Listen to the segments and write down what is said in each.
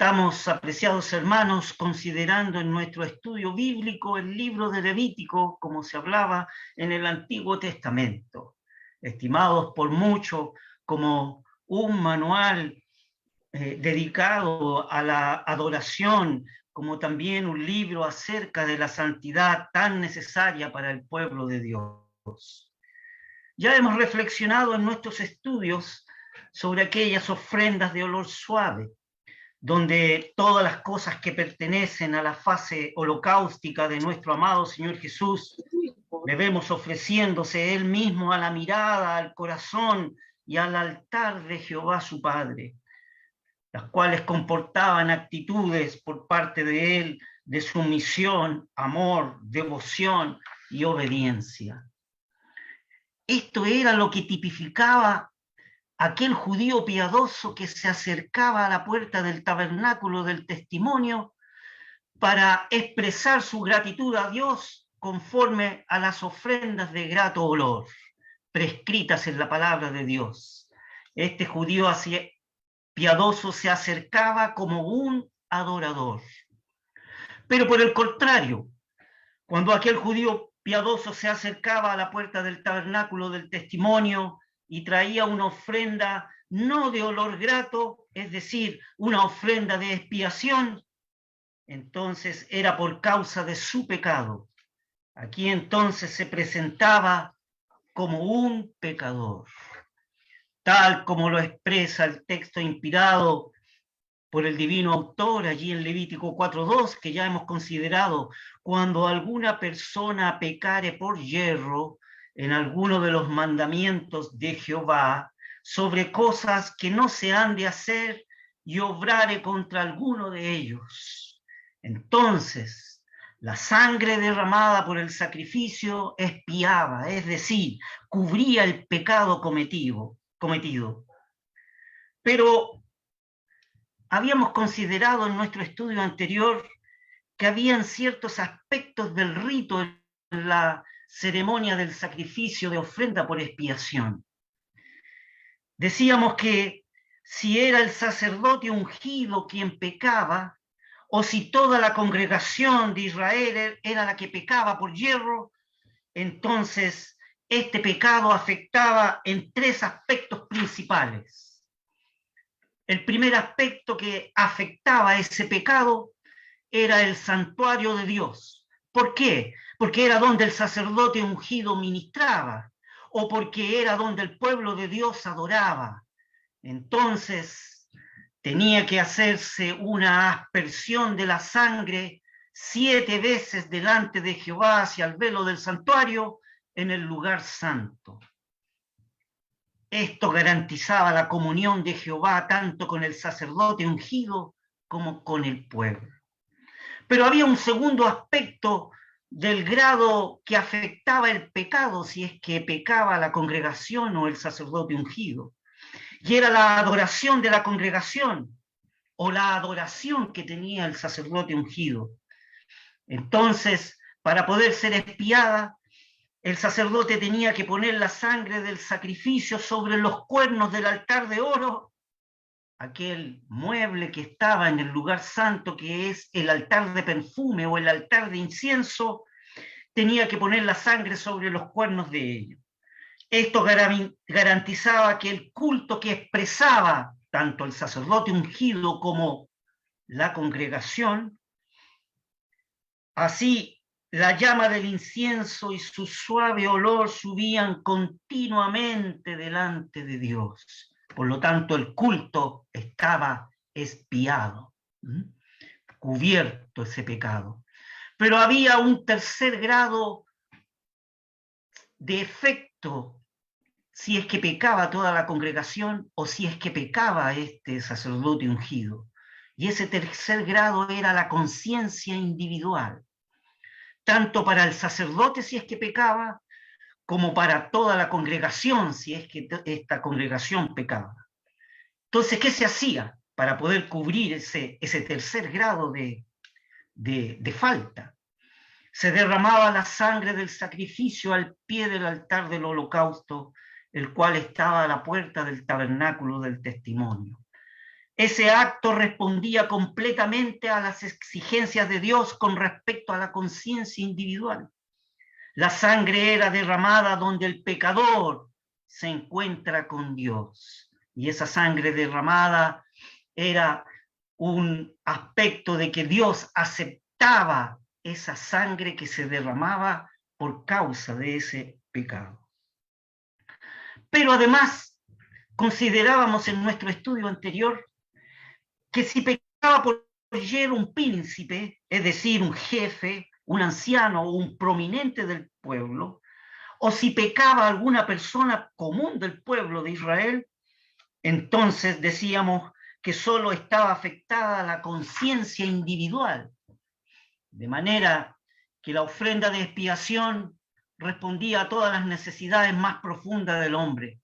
Estamos, apreciados hermanos, considerando en nuestro estudio bíblico el libro de Levítico, como se hablaba en el Antiguo Testamento, estimados por muchos como un manual dedicado a la adoración, como también un libro acerca de la santidad tan necesaria para el pueblo de Dios. Ya hemos reflexionado en nuestros estudios sobre aquellas ofrendas de olor suave, donde todas las cosas que pertenecen a la fase holocaustica de nuestro amado Señor Jesús, le vemos ofreciéndose Él mismo a la mirada, al corazón y al altar de Jehová su Padre, las cuales comportaban actitudes por parte de Él de sumisión, amor, devoción y obediencia. Esto era lo que tipificaba aquel judío piadoso que se acercaba a la puerta del tabernáculo del testimonio para expresar su gratitud a Dios conforme a las ofrendas de grato olor, prescritas en la palabra de Dios. Este judío piadoso se acercaba como un adorador. Pero por el contrario, cuando aquel judío piadoso se acercaba a la puerta del tabernáculo del testimonio y traía una ofrenda no de olor grato, es decir, una ofrenda de expiación, entonces era por causa de su pecado. Aquí entonces se presentaba como un pecador, tal como lo expresa el texto inspirado por el divino autor allí en Levítico 4:2, que ya hemos considerado. Cuando alguna persona pecare por yerro en alguno de los mandamientos de Jehová sobre cosas que no se han de hacer y obrare contra alguno de ellos, entonces la sangre derramada por el sacrificio expiaba, es decir, cubría el pecado cometido. Pero habíamos considerado en nuestro estudio anterior que habían ciertos aspectos del rito en la ceremonia del sacrificio de ofrenda por expiación. Decíamos que si era el sacerdote ungido quien pecaba, o si toda la congregación de Israel era la que pecaba por yerro, entonces este pecado afectaba en tres aspectos principales. El primer aspecto que afectaba ese pecado era el santuario de Dios. ¿Por qué? Porque era donde el sacerdote ungido ministraba, o porque era donde el pueblo de Dios adoraba. Entonces tenía que hacerse una aspersión de la sangre 7 veces delante de Jehová hacia el velo del santuario en el lugar santo. Esto garantizaba la comunión de Jehová tanto con el sacerdote ungido como con el pueblo. Pero había un segundo aspecto del grado que afectaba el pecado, si es que pecaba la congregación o el sacerdote ungido, y era la adoración de la congregación o la adoración que tenía el sacerdote ungido. Entonces, para poder ser expiada, el sacerdote tenía que poner la sangre del sacrificio sobre los cuernos del altar de oro, aquel mueble que estaba en el lugar santo, que es el altar de perfume o el altar de incienso, tenía que poner la sangre sobre los cuernos de ellos. Esto garantizaba que el culto que expresaba tanto el sacerdote ungido como la congregación, así la llama del incienso y su suave olor subían continuamente delante de Dios. Por lo tanto, el culto estaba expiado, cubierto ese pecado. Pero había un tercer grado de efecto si es que pecaba toda la congregación o si es que pecaba este sacerdote ungido. Y ese tercer grado era la conciencia individual, tanto para el sacerdote si es que pecaba, como para toda la congregación si es que esta congregación pecaba. Entonces, ¿qué se hacía para poder cubrir ese tercer grado de falta? Se derramaba la sangre del sacrificio al pie del altar del holocausto, el cual estaba a la puerta del tabernáculo del testimonio. Ese acto respondía completamente a las exigencias de Dios con respecto a la conciencia individual. La sangre era derramada donde el pecador se encuentra con Dios. Y esa sangre derramada era un aspecto de que Dios aceptaba esa sangre que se derramaba por causa de ese pecado. Pero además, considerábamos en nuestro estudio anterior que si pecaba por ayer un príncipe, es decir, un jefe, un anciano o un prominente del pueblo, o si pecaba alguna persona común del pueblo de Israel, entonces decíamos que solo estaba afectada la conciencia individual, de manera que la ofrenda de expiación respondía a todas las necesidades más profundas del hombre.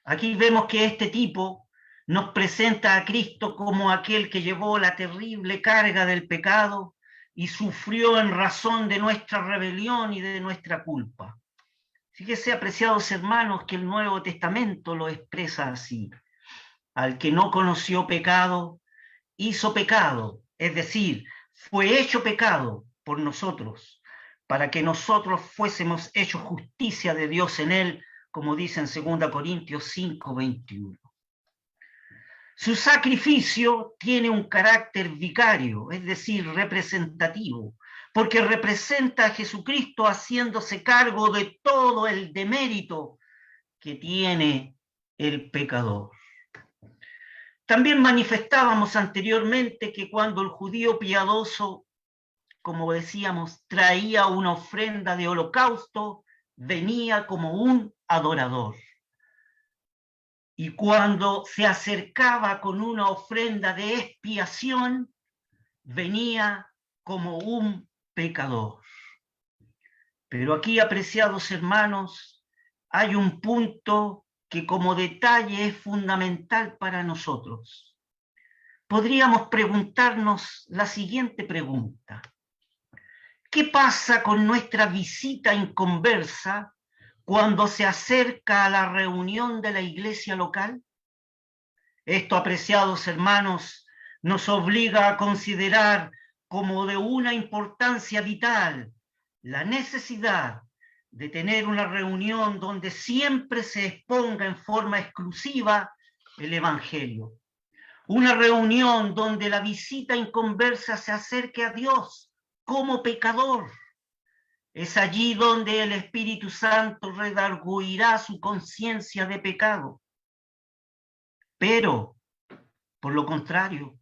Aquí vemos que este tipo nos presenta a Cristo como aquel que llevó la terrible carga del pecado y sufrió en razón de nuestra rebelión y de nuestra culpa. Fíjese, apreciados hermanos, que el Nuevo Testamento lo expresa así. Al que no conoció pecado, hizo pecado, es decir, fue hecho pecado por nosotros, para que nosotros fuésemos hechos justicia de Dios en él, como dice en 2 Corintios 5:21. Su sacrificio tiene un carácter vicario, es decir, representativo, porque representa a Jesucristo haciéndose cargo de todo el demérito que tiene el pecador. También manifestábamos anteriormente que cuando el judío piadoso, como decíamos, traía una ofrenda de holocausto, venía como un adorador. Y cuando se acercaba con una ofrenda de expiación, venía como un pecador. Pero aquí, apreciados hermanos, hay un punto que como detalle es fundamental para nosotros. Podríamos preguntarnos la siguiente pregunta. ¿Qué pasa con nuestra visita inconversa cuando se acerca a la reunión de la iglesia local? Esto, apreciados hermanos, nos obliga a considerar como de una importancia vital la necesidad de tener una reunión donde siempre se exponga en forma exclusiva el Evangelio. Una reunión donde la visita inconversa se acerque a Dios como pecador. Es allí donde el Espíritu Santo redarguirá su conciencia de pecado. Pero, por lo contrario,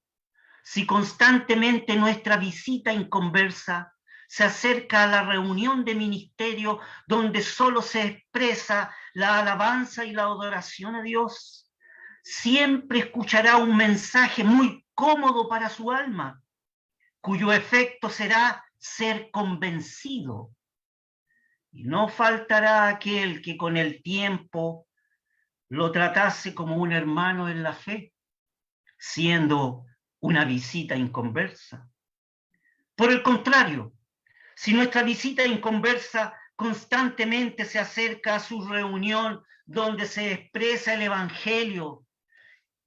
si constantemente nuestra visita inconversa se acerca a la reunión de ministerio donde solo se expresa la alabanza y la adoración a Dios, siempre escuchará un mensaje muy cómodo para su alma, cuyo efecto será ser convencido. Y no faltará aquel que con el tiempo lo tratase como un hermano en la fe, siendo una visita inconversa. Por el contrario, si nuestra visita inconversa constantemente se acerca a su reunión donde se expresa el Evangelio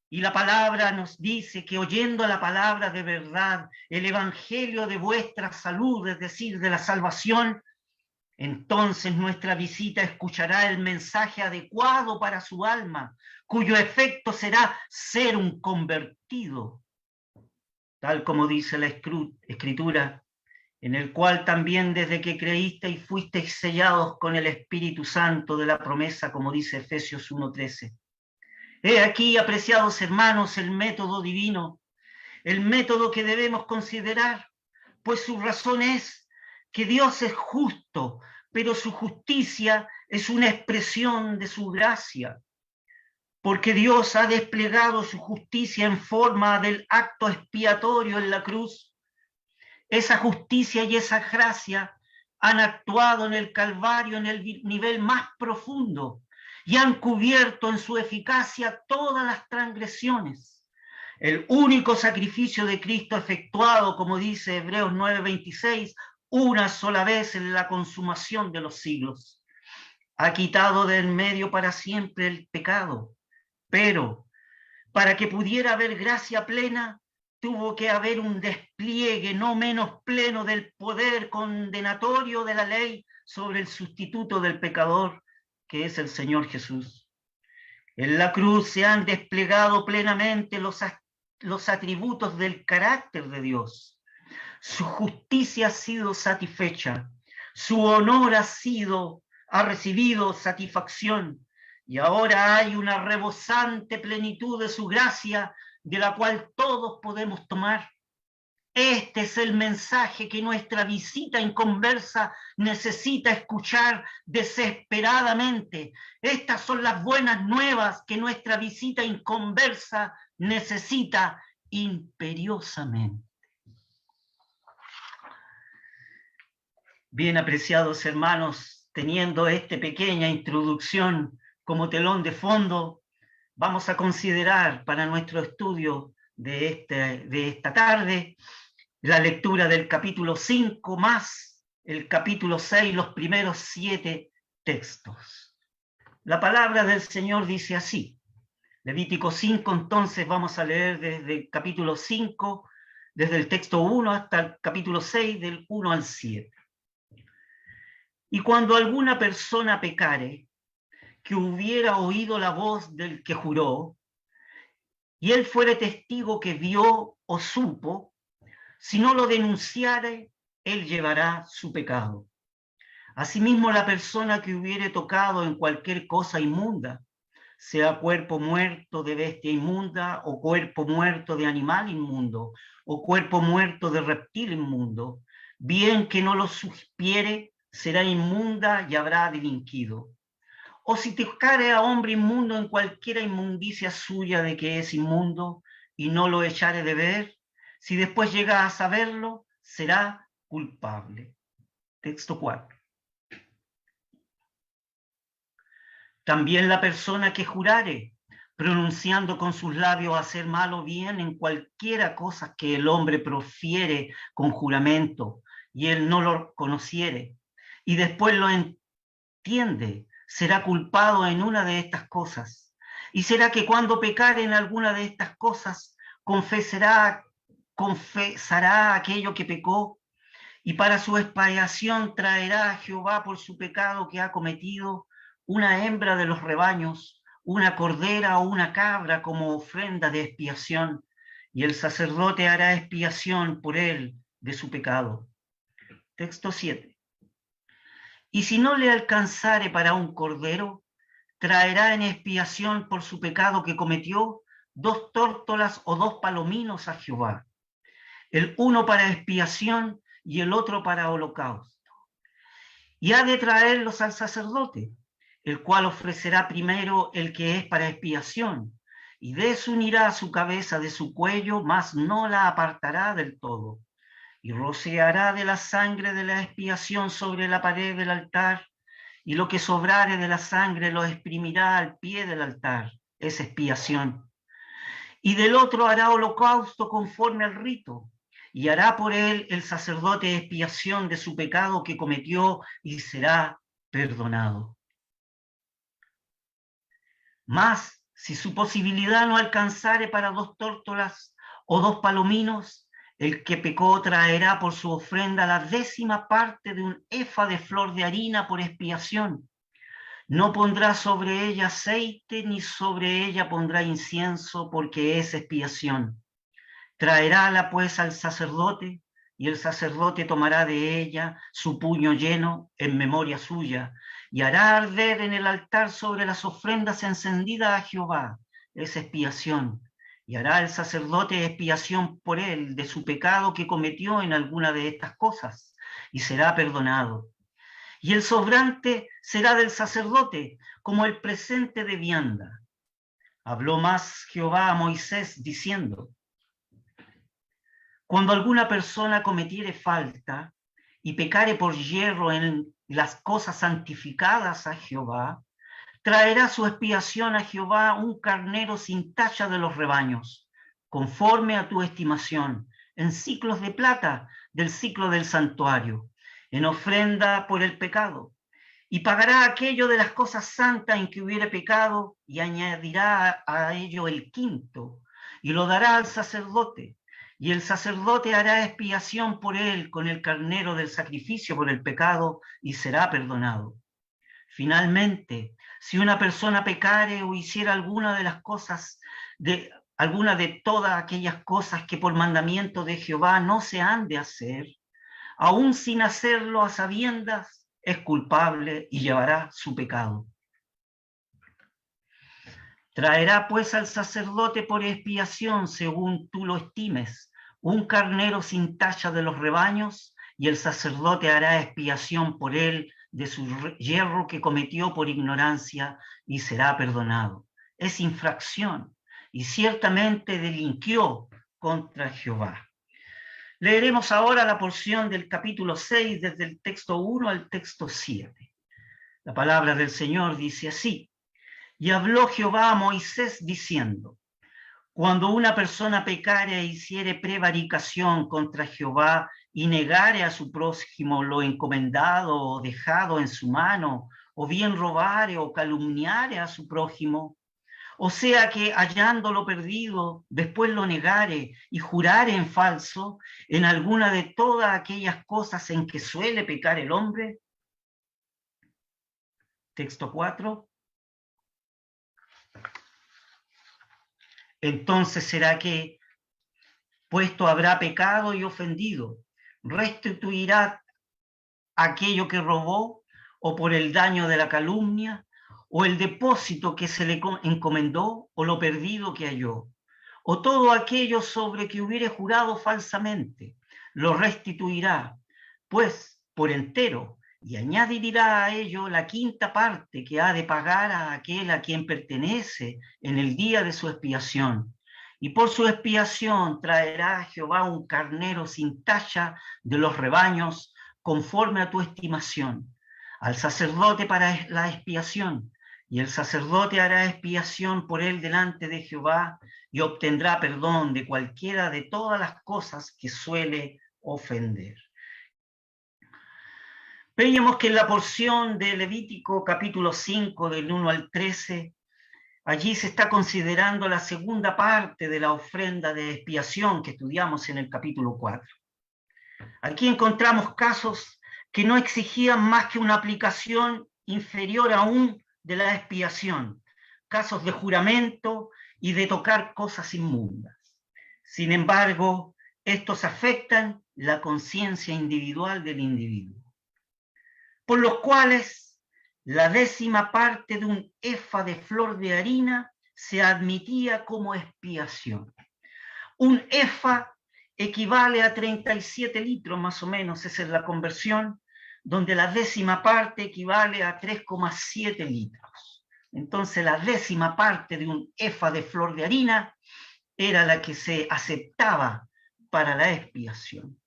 y la palabra nos dice que oyendo la palabra de verdad, el Evangelio de vuestra salud, es decir, de la salvación, entonces nuestra visita escuchará el mensaje adecuado para su alma, cuyo efecto será ser un convertido, tal como dice la Escritura, en el cual también desde que creísteis fuisteis sellados con el Espíritu Santo de la promesa, como dice Efesios 1:13. He aquí, apreciados hermanos, el método divino, el método que debemos considerar, pues su razón es que Dios es justo, pero su justicia es una expresión de su gracia, porque Dios ha desplegado su justicia en forma del acto expiatorio en la cruz. Esa justicia y esa gracia han actuado en el Calvario en el nivel más profundo y han cubierto en su eficacia todas las transgresiones. El único sacrificio de Cristo efectuado, como dice Hebreos 9:26, una sola vez en la consumación de los siglos. Ha quitado de en medio para siempre el pecado, pero Para que pudiera haber gracia plena, tuvo que haber un despliegue no menos pleno del poder condenatorio de la ley sobre el sustituto del pecador, que es el Señor Jesús. En la cruz se han desplegado plenamente los atributos del carácter de Dios. Su justicia ha sido satisfecha, su honor ha recibido satisfacción, y ahora hay una rebosante plenitud de su gracia de la cual todos podemos tomar. Este es el mensaje que nuestra visita inconversa necesita escuchar desesperadamente. Estas son las buenas nuevas que nuestra visita inconversa necesita imperiosamente. Bien, apreciados hermanos, teniendo esta pequeña introducción como telón de fondo, vamos a considerar para nuestro estudio de esta tarde la lectura del capítulo 5 más el capítulo 6, los primeros 7 textos. La palabra del Señor dice así. Levítico 5, entonces vamos a leer desde el capítulo 5, desde el texto 1 hasta el capítulo 6, del 1 al 7. Y cuando alguna persona pecare, que hubiera oído la voz del que juró, y él fuere testigo que vio o supo, si no lo denunciare, él llevará su pecado. Asimismo, la persona que hubiere tocado en cualquier cosa inmunda, sea cuerpo muerto de bestia inmunda, o cuerpo muerto de animal inmundo, o cuerpo muerto de reptil inmundo, bien que no lo supiere, será inmunda y habrá delinquido. O si tocare a hombre inmundo en cualquiera inmundicia suya de que es inmundo, y no lo echare de ver, si después llega a saberlo, será culpable. Texto 4. También la persona que jurare, pronunciando con sus labios hacer mal o bien en cualquiera cosa que el hombre profiere con juramento, y él no lo conociere, y después lo entiende, será culpado en una de estas cosas. Y será que cuando pecare en alguna de estas cosas, confesará aquello que pecó, y para su expiación traerá a Jehová por su pecado que ha cometido una hembra de los rebaños, una cordera o una cabra como ofrenda de expiación, y el sacerdote hará expiación por él de su pecado. Texto 7. Y si no le alcanzare para un cordero, traerá en expiación por su pecado que cometió 2 tórtolas o 2 palominos a Jehová, el uno para expiación y el otro para holocausto. Y ha de traerlos al sacerdote, el cual ofrecerá primero el que es para expiación, y desunirá su cabeza de su cuello, mas no la apartará del todo, y rociará de la sangre de la expiación sobre la pared del altar, y lo que sobrare de la sangre lo exprimirá al pie del altar, es expiación. Y del otro hará holocausto conforme al rito, y hará por él el sacerdote expiación de su pecado que cometió, y será perdonado. Mas, si su posibilidad no alcanzare para 2 tórtolas o 2 palominos, el que pecó traerá por su ofrenda la 10ª parte de un efa de flor de harina por expiación. No pondrá sobre ella aceite, ni sobre ella pondrá incienso, porque es expiación. Traerála pues al sacerdote, y el sacerdote tomará de ella su puño lleno en memoria suya, y hará arder en el altar sobre las ofrendas encendidas a Jehová, es expiación. Y hará el sacerdote expiación por él de su pecado que cometió en alguna de estas cosas, y será perdonado. Y el sobrante será del sacerdote, como el presente de vianda. Habló más Jehová a Moisés diciendo: cuando alguna persona cometiere falta y pecare por yerro en las cosas santificadas a Jehová, traerá su expiación a Jehová un carnero sin tacha de los rebaños, conforme a tu estimación, en siclos de plata del siclo del santuario, en ofrenda por el pecado. y pagará aquello de las cosas santas en que hubiere pecado, y añadirá a ello el quinto, y lo dará al sacerdote, y el sacerdote hará expiación por él con el carnero del sacrificio por el pecado, y será perdonado. Finalmente, si una persona pecare o hiciera alguna de las cosas, alguna de todas aquellas cosas que por mandamiento de Jehová no se han de hacer, aún sin hacerlo a sabiendas, es culpable y llevará su pecado. Traerá pues al sacerdote por expiación, según tú lo estimes, un carnero sin tacha de los rebaños, y el sacerdote hará expiación por él de su yerro que cometió por ignorancia, y será perdonado. Es infracción, y ciertamente delinquió contra Jehová. Leeremos ahora la porción del capítulo 6, desde el texto 1 al texto 7. La palabra del Señor dice así: y habló Jehová a Moisés diciendo: cuando una persona pecare e hiciere prevaricación contra Jehová y negare a su prójimo lo encomendado o dejado en su mano, o bien robare o calumniare a su prójimo, o sea que hallándolo perdido, después lo negare y jurare en falso en alguna de todas aquellas cosas en que suele pecar el hombre. Texto 4. Entonces será que, puesto habrá pecado y ofendido, restituirá aquello que robó, o por el daño de la calumnia, o el depósito que se le encomendó, o lo perdido que halló, o todo aquello sobre que hubiere jurado falsamente, lo restituirá, pues por entero, y añadirá a ello la quinta parte que ha de pagar a aquel a quien pertenece en el día de su expiación. Y por su expiación traerá a Jehová un carnero sin tacha de los rebaños, conforme a tu estimación, al sacerdote para la expiación, y el sacerdote hará expiación por él delante de Jehová, y obtendrá perdón de cualquiera de todas las cosas que suele ofender. Veíamos que en la porción de Levítico capítulo 5 del 1 al 13, allí se está considerando la segunda parte de la ofrenda de expiación que estudiamos en el capítulo 4. Aquí encontramos casos que no exigían más que una aplicación inferior aún de la expiación, casos de juramento y de tocar cosas inmundas. Sin embargo, estos afectan la conciencia individual del individuo, por los cuales la 10ª parte de un efa de flor de harina se admitía como expiación. Un efa equivale a 37 litros más o menos, esa es la conversión, donde la 10ª parte equivale a 3,7 litros. Entonces la 10ª parte de un efa de flor de harina era la que se aceptaba para la expiación.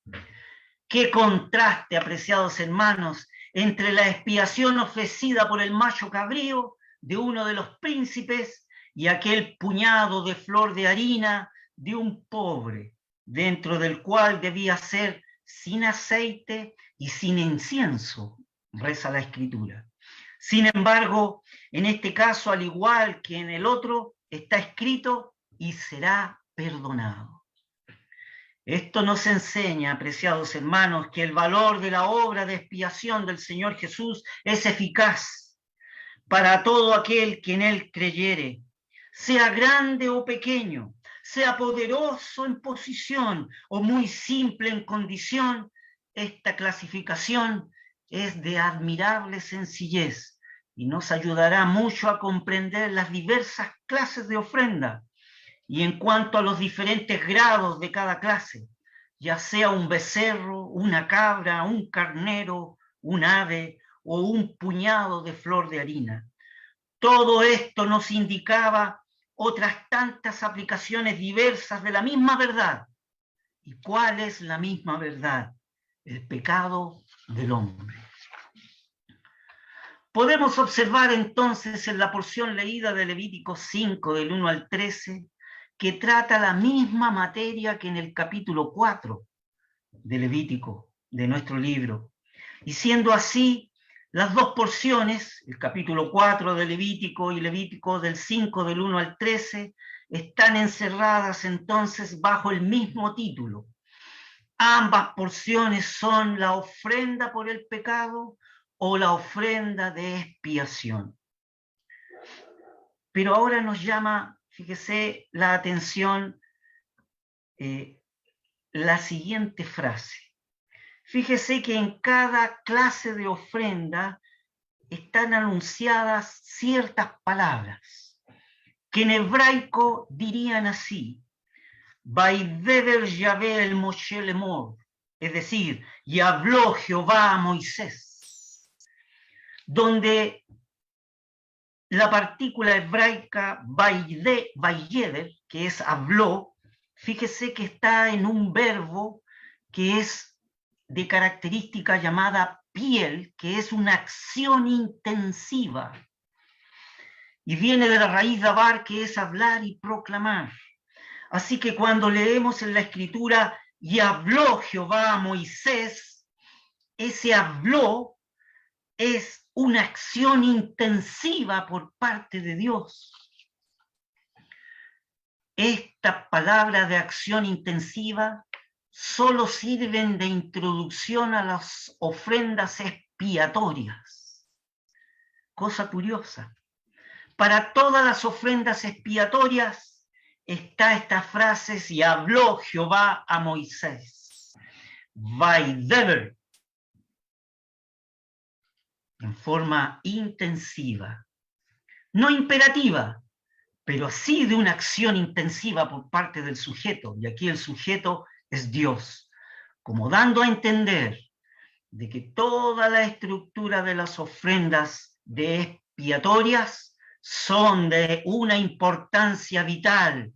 Qué contraste, apreciados hermanos, entre la expiación ofrecida por el macho cabrío de uno de los príncipes y aquel puñado de flor de harina de un pobre, dentro del cual debía ser sin aceite y sin incienso, reza la Escritura. Sin embargo, en este caso, al igual que en el otro, está escrito: y será perdonado. Esto nos enseña, apreciados hermanos, que el valor de la obra de expiación del Señor Jesús es eficaz para todo aquel que en él creyere, sea grande o pequeño, sea poderoso en posición o muy simple en condición. Esta clasificación es de admirable sencillez y nos ayudará mucho a comprender las diversas clases de ofrenda. Y en cuanto a los diferentes grados de cada clase, ya sea un becerro, una cabra, un carnero, un ave o un puñado de flor de harina. Todo esto nos indicaba otras tantas aplicaciones diversas de la misma verdad. ¿Y cuál es la misma verdad? El pecado del hombre. Podemos observar entonces en la porción leída de Levítico 5, del 1 al 13, que trata la misma materia que en el capítulo 4 de Levítico, de nuestro libro. Y siendo así, Las dos porciones, el capítulo 4 de Levítico y Levítico del 5 del 1 al 13, están encerradas entonces bajo el mismo título. Ambas porciones son la ofrenda por el pecado o la ofrenda de expiación. Pero ahora nos llama, fíjese, la atención la siguiente frase. Fíjese que en cada clase de ofrenda están anunciadas ciertas palabras que en hebraico dirían así: Vaideber Yahvé el Moshe Lemor, es decir, y habló Jehová a Moisés, donde la partícula hebraica Vayeder, que es habló, fíjese que está en un verbo que es de característica llamada piel, que es una acción intensiva, y viene de la raíz dabar, que es hablar y proclamar. Así que cuando leemos en la Escritura, y habló Jehová a Moisés, ese habló es una acción intensiva por parte de Dios. Estas palabras de acción intensiva solo sirven de introducción a las ofrendas expiatorias. Cosa curiosa. Para todas las ofrendas expiatorias está esta frase: y habló Jehová a Moisés. Vaideber, en forma intensiva, no imperativa, pero sí de una acción intensiva por parte del sujeto, y aquí el sujeto es Dios, como dando a entender de que toda la estructura de las ofrendas de expiatorias son de una importancia vital.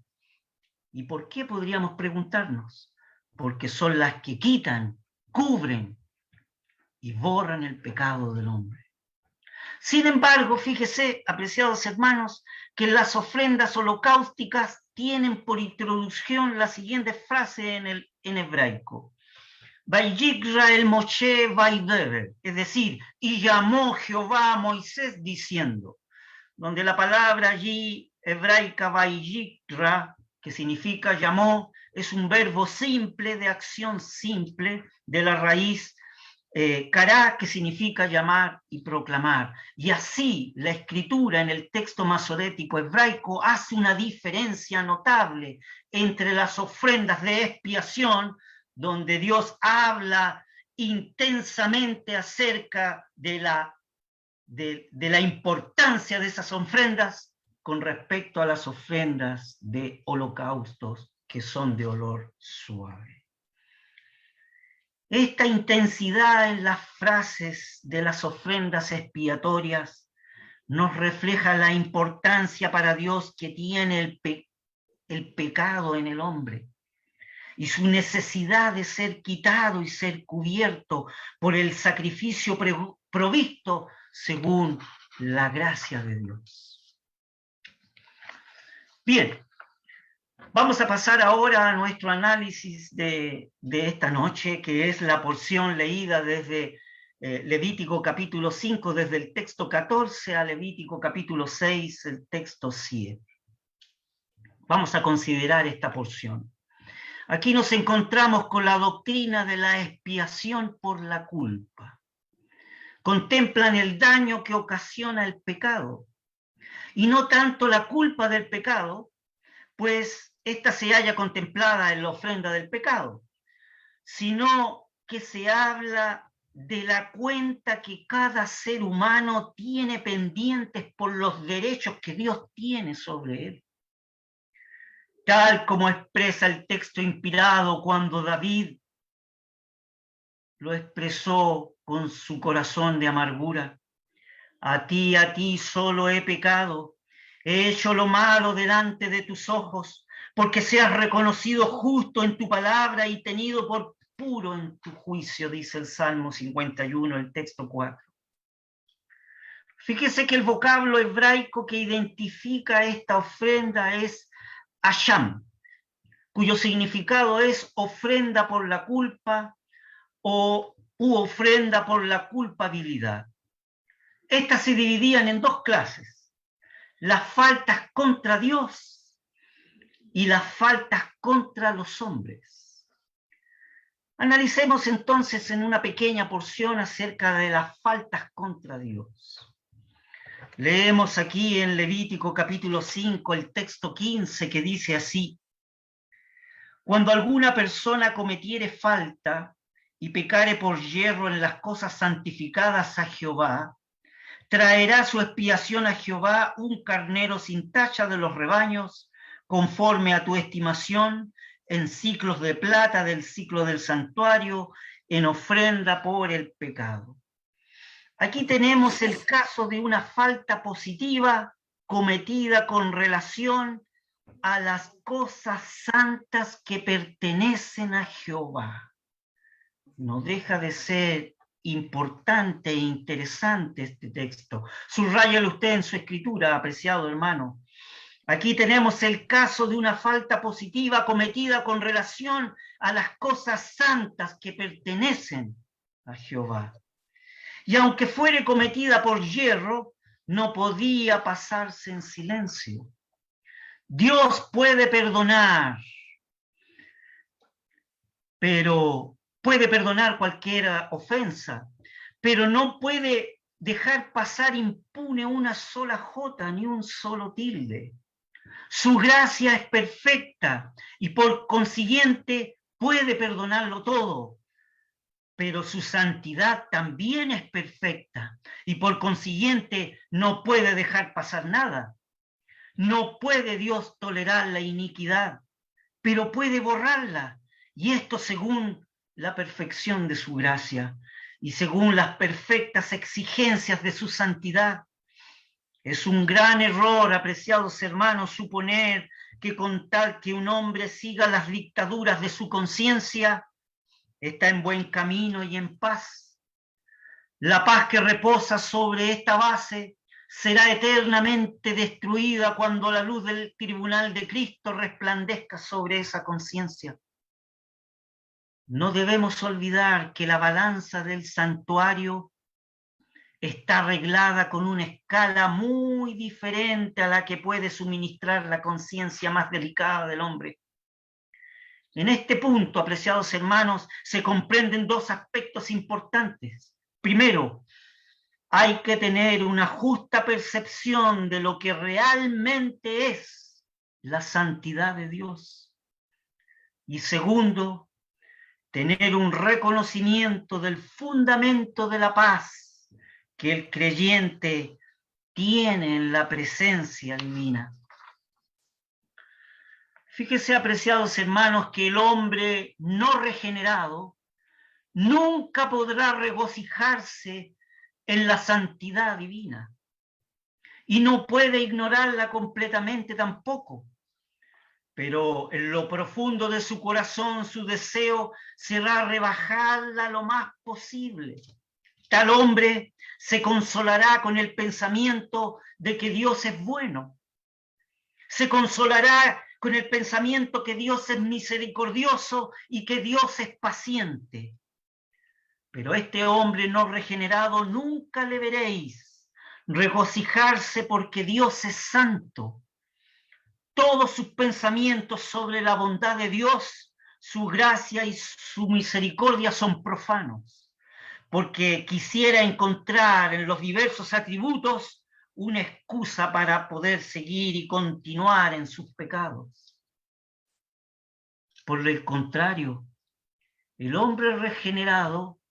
¿Y por qué, podríamos preguntarnos? Porque son las que quitan, cubren y borran el pecado del hombre. Sin embargo, fíjese, apreciados hermanos, que las ofrendas holocausticas tienen por introducción la siguiente frase en hebraico: Vayikra el Moshe Vaideber, es decir, y llamó Jehová a Moisés diciendo, donde la palabra allí hebraica Vayikra, que significa llamó, es un verbo simple, de acción simple, de la raíz kará, que significa llamar y proclamar. Y así la escritura en el texto masorético hebraico hace una diferencia notable entre las ofrendas de expiación, donde Dios habla intensamente acerca de la importancia de esas ofrendas, con respecto a las ofrendas de holocaustos, que son de olor suave. Esta intensidad en las frases de las ofrendas expiatorias nos refleja la importancia para Dios que tiene el pecado en el hombre y su necesidad de ser quitado y ser cubierto por el sacrificio provisto según la gracia de Dios. Bien, vamos a pasar ahora a nuestro análisis de esta noche, que es la porción leída desde Levítico capítulo 5, desde el texto 14 a Levítico capítulo 6, el texto 7. Vamos a considerar esta porción. Aquí nos encontramos con la doctrina de la expiación por la culpa. Contemplan el daño que ocasiona el pecado, y no tanto la culpa del pecado, pues esta se halla contemplada en la ofrenda del pecado, sino que se habla de la cuenta que cada ser humano tiene pendientes por los derechos que Dios tiene sobre él. Tal como expresa el texto inspirado cuando David lo expresó con su corazón de amargura: a ti solo he pecado, he hecho lo malo delante de tus ojos, porque seas reconocido justo en tu palabra y tenido por puro en tu juicio, dice el Salmo 51, el texto 4. Fíjese que el vocablo hebraico que identifica esta ofrenda es Asham, cuyo significado es ofrenda por la culpa u ofrenda por la culpabilidad. Estas se dividían en dos clases: las faltas contra Dios y las faltas contra los hombres. Analicemos entonces en una pequeña porción acerca de las faltas contra Dios. Leemos aquí en Levítico capítulo 5 el texto 15 que dice así: cuando alguna persona cometiere falta y pecare por yerro en las cosas santificadas a Jehová, traerá su expiación a Jehová un carnero sin tacha de los rebaños, conforme a tu estimación, en ciclos de plata del ciclo del santuario, en ofrenda por el pecado. Aquí tenemos el caso de una falta positiva cometida con relación a las cosas santas que pertenecen a Jehová. No deja de ser importante e interesante este texto. Subráyalo usted en su escritura, apreciado hermano. Aquí tenemos el caso de una falta positiva cometida con relación a las cosas santas que pertenecen a Jehová. Y aunque fuere cometida por yerro, no podía pasarse en silencio. Dios puede perdonar, pero puede perdonar cualquier ofensa, pero no puede dejar pasar impune una sola jota ni un solo tilde. Su gracia es perfecta y por consiguiente puede perdonarlo todo, pero su santidad también es perfecta y por consiguiente no puede dejar pasar nada. No puede Dios tolerar la iniquidad, pero puede borrarla, y esto según la perfección de su gracia y según las perfectas exigencias de su santidad. Es un gran error, apreciados hermanos, suponer que con tal que un hombre siga las dictaduras de su conciencia, está en buen camino y en paz. La paz que reposa sobre esta base será eternamente destruida cuando la luz del tribunal de Cristo resplandezca sobre esa conciencia. No debemos olvidar que la balanza del santuario está arreglada con una escala muy diferente a la que puede suministrar la conciencia más delicada del hombre. En este punto, apreciados hermanos, se comprenden dos aspectos importantes. Primero, hay que tener una justa percepción de lo que realmente es la santidad de Dios. Y segundo, tener un reconocimiento del fundamento de la paz que el creyente tiene en la presencia divina. Fíjese, apreciados hermanos, que el hombre no regenerado nunca podrá regocijarse en la santidad divina y no puede ignorarla completamente tampoco. Pero en lo profundo de su corazón, su deseo será rebajarla lo más posible. Tal hombre se consolará con el pensamiento de que Dios es bueno. Se consolará con el pensamiento que Dios es misericordioso y que Dios es paciente. Pero este hombre no regenerado nunca le veréis regocijarse porque Dios es santo. Todos sus pensamientos sobre la bondad de Dios, su gracia y su misericordia son profanos, porque quisiera encontrar en los diversos atributos una excusa para poder seguir y continuar en sus pecados. Por el contrario, el hombre regenerado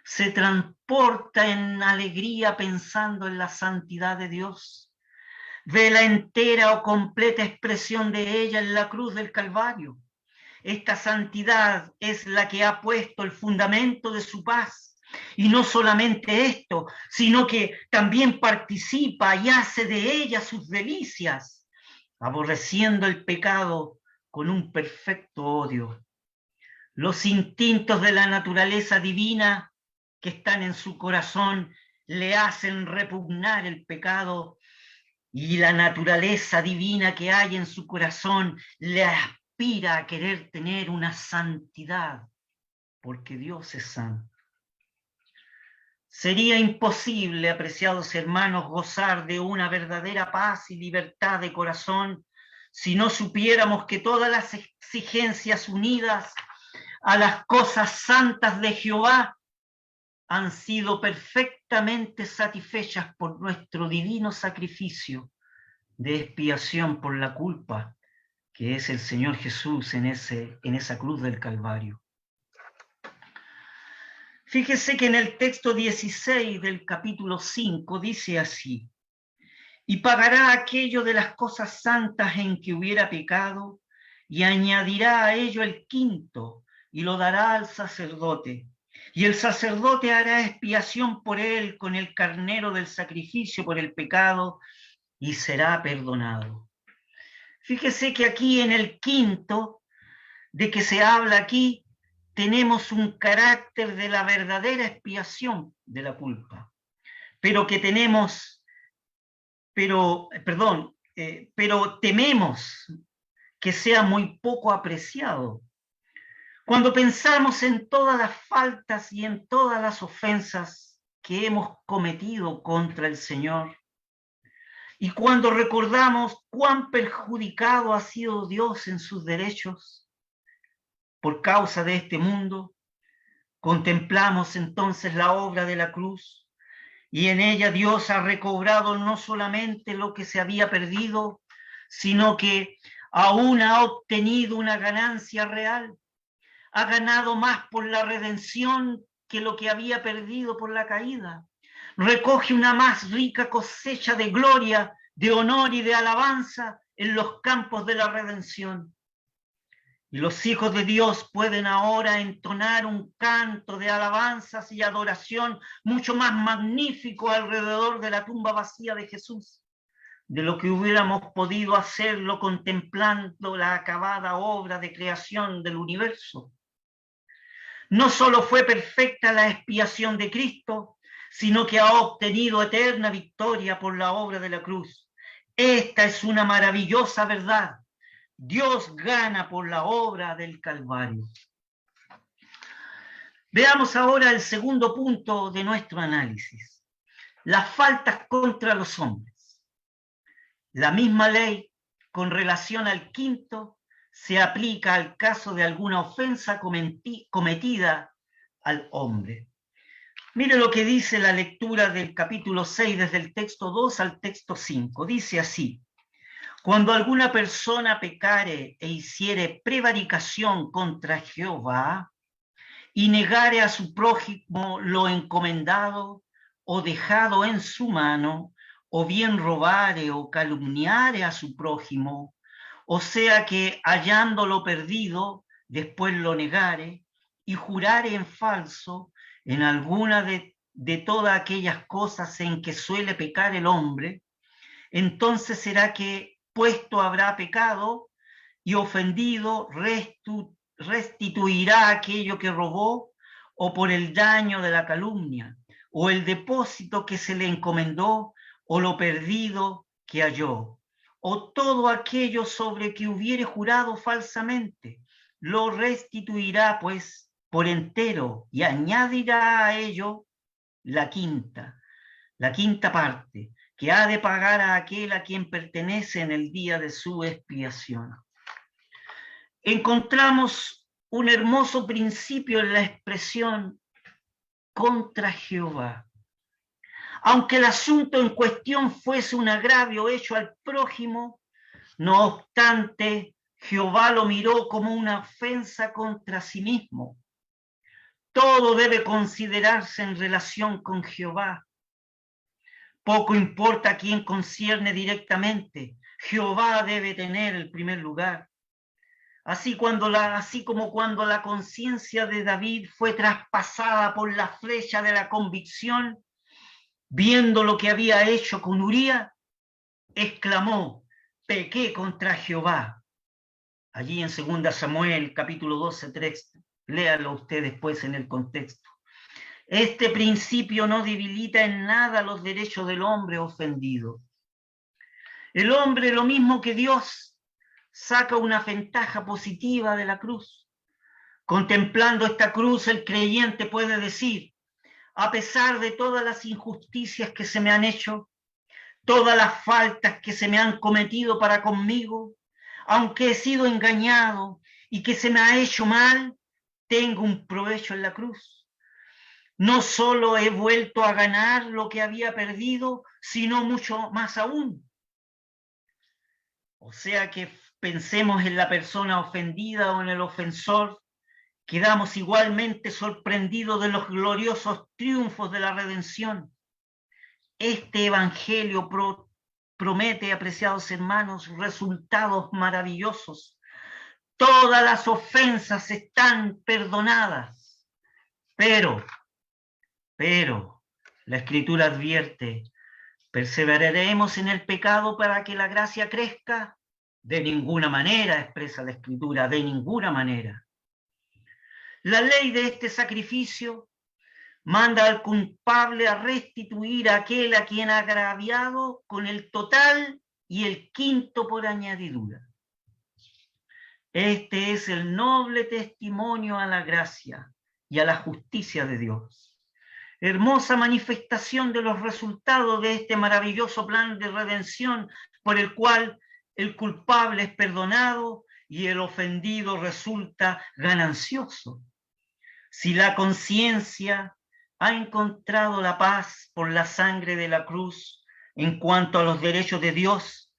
se transporta en alegría pensando en la santidad de Dios. Ve la entera o completa expresión de ella en la cruz del Calvario. Esta santidad es la que ha puesto el fundamento de su paz. Y no solamente esto, sino que también participa y hace de ella sus delicias, aborreciendo el pecado con un perfecto odio. Los instintos de la naturaleza divina que están en su corazón le hacen repugnar el pecado, y la naturaleza divina que hay en su corazón le aspira a querer tener una santidad, porque Dios es santo. Sería imposible, apreciados hermanos, gozar de una verdadera paz y libertad de corazón si no supiéramos que todas las exigencias unidas a las cosas santas de Jehová han sido perfectamente satisfechas por nuestro divino sacrificio de expiación por la culpa, que es el Señor Jesús en esa cruz del Calvario. Fíjese que en el texto 16 del capítulo 5 dice así: y pagará aquello de las cosas santas en que hubiera pecado, y añadirá a ello el quinto, y lo dará al sacerdote. Y el sacerdote hará expiación por él con el carnero del sacrificio por el pecado, y será perdonado. Fíjese que aquí en el quinto, de que se habla aquí, tenemos un carácter de la verdadera expiación de la culpa, pero tememos que sea muy poco apreciado. Cuando pensamos en todas las faltas y en todas las ofensas que hemos cometido contra el Señor, y cuando recordamos cuán perjudicado ha sido Dios en sus derechos por causa de este mundo, contemplamos entonces la obra de la cruz, y en ella Dios ha recobrado no solamente lo que se había perdido, sino que aún ha obtenido una ganancia real. Ha ganado más por la redención que lo que había perdido por la caída. Recoge una más rica cosecha de gloria, de honor y de alabanza en los campos de la redención. Y los hijos de Dios pueden ahora entonar un canto de alabanzas y adoración mucho más magnífico alrededor de la tumba vacía de Jesús, de lo que hubiéramos podido hacerlo contemplando la acabada obra de creación del universo. No solo fue perfecta la expiación de Cristo, sino que ha obtenido eterna victoria por la obra de la cruz. Esta es una maravillosa verdad. Dios gana por la obra del Calvario. Veamos ahora el segundo punto de nuestro análisis: las faltas contra los hombres. La misma ley, con relación al quinto, se aplica al caso de alguna ofensa cometida al hombre. Mire lo que dice la lectura del capítulo 6, desde el texto 2 al texto 5. Dice así: cuando alguna persona pecare e hiciere prevaricación contra Jehová, y negare a su prójimo lo encomendado o dejado en su mano, o bien robare o calumniare a su prójimo, o sea que hallándolo perdido, después lo negare, y jurare en falso en alguna de todas aquellas cosas en que suele pecar el hombre, entonces será que puesto habrá pecado, y ofendido restituirá aquello que robó, o por el daño de la calumnia, o el depósito que se le encomendó, o lo perdido que halló, o todo aquello sobre que hubiere jurado falsamente, lo restituirá pues por entero, y añadirá a ello la quinta parte, que ha de pagar a aquel a quien pertenece en el día de su expiación. Encontramos un hermoso principio en la expresión contra Jehová. Aunque el asunto en cuestión fuese un agravio hecho al prójimo, no obstante, Jehová lo miró como una ofensa contra sí mismo. Todo debe considerarse en relación con Jehová. Poco importa a quién concierne directamente, Jehová debe tener el primer lugar. Así como cuando la conciencia de David fue traspasada por la flecha de la convicción, viendo lo que había hecho con Uría, exclamó: pequé contra Jehová. Allí en 2 Samuel, capítulo 12, 3, léalo usted después en el contexto. Este principio no debilita en nada los derechos del hombre ofendido. El hombre, lo mismo que Dios, saca una ventaja positiva de la cruz. Contemplando esta cruz, el creyente puede decir: a pesar de todas las injusticias que se me han hecho, todas las faltas que se me han cometido para conmigo, aunque he sido engañado y que se me ha hecho mal, tengo un provecho en la cruz. No solo he vuelto a ganar lo que había perdido, sino mucho más aún. O sea que pensemos en la persona ofendida o en el ofensor, quedamos igualmente sorprendidos de los gloriosos triunfos de la redención. Este evangelio promete, apreciados hermanos, resultados maravillosos. Todas las ofensas están perdonadas, pero, la Escritura advierte, ¿perseveraremos en el pecado para que la gracia crezca? De ninguna manera, expresa la Escritura, de ninguna manera. La ley de este sacrificio manda al culpable a restituir a aquel a quien ha agraviado con el total y el quinto por añadidura. Este es el noble testimonio a la gracia y a la justicia de Dios. Hermosa manifestación de los resultados de este maravilloso plan de redención por el cual el culpable es perdonado y el ofendido resulta ganancioso. Si la conciencia ha encontrado la paz por la sangre de la cruz en cuanto a los derechos de Dios,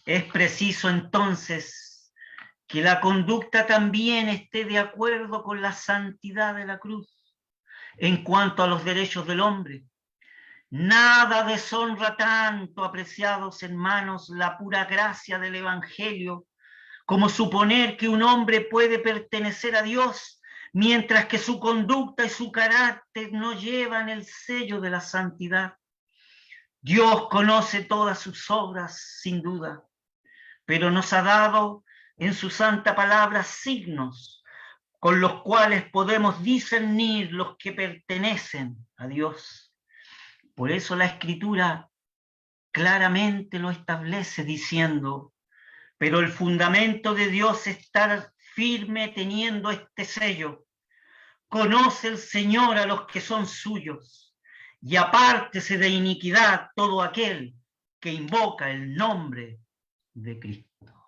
es preciso entonces que la conducta también esté de acuerdo con la santidad de la cruz en cuanto a los derechos del hombre. Nada deshonra tanto, apreciados hermanos, la pura gracia del Evangelio, como suponer que un hombre puede pertenecer a Dios mientras que su conducta y su carácter no llevan el sello de la santidad. Dios conoce todas sus obras, sin duda, pero nos ha dado en su santa palabra signos con los cuales podemos discernir los que pertenecen a Dios. Por eso la Escritura claramente lo establece diciendo, pero el fundamento de Dios está firme teniendo este sello. Conoce el Señor a los que son suyos, y apártese de iniquidad todo aquel que invoca el nombre de Cristo.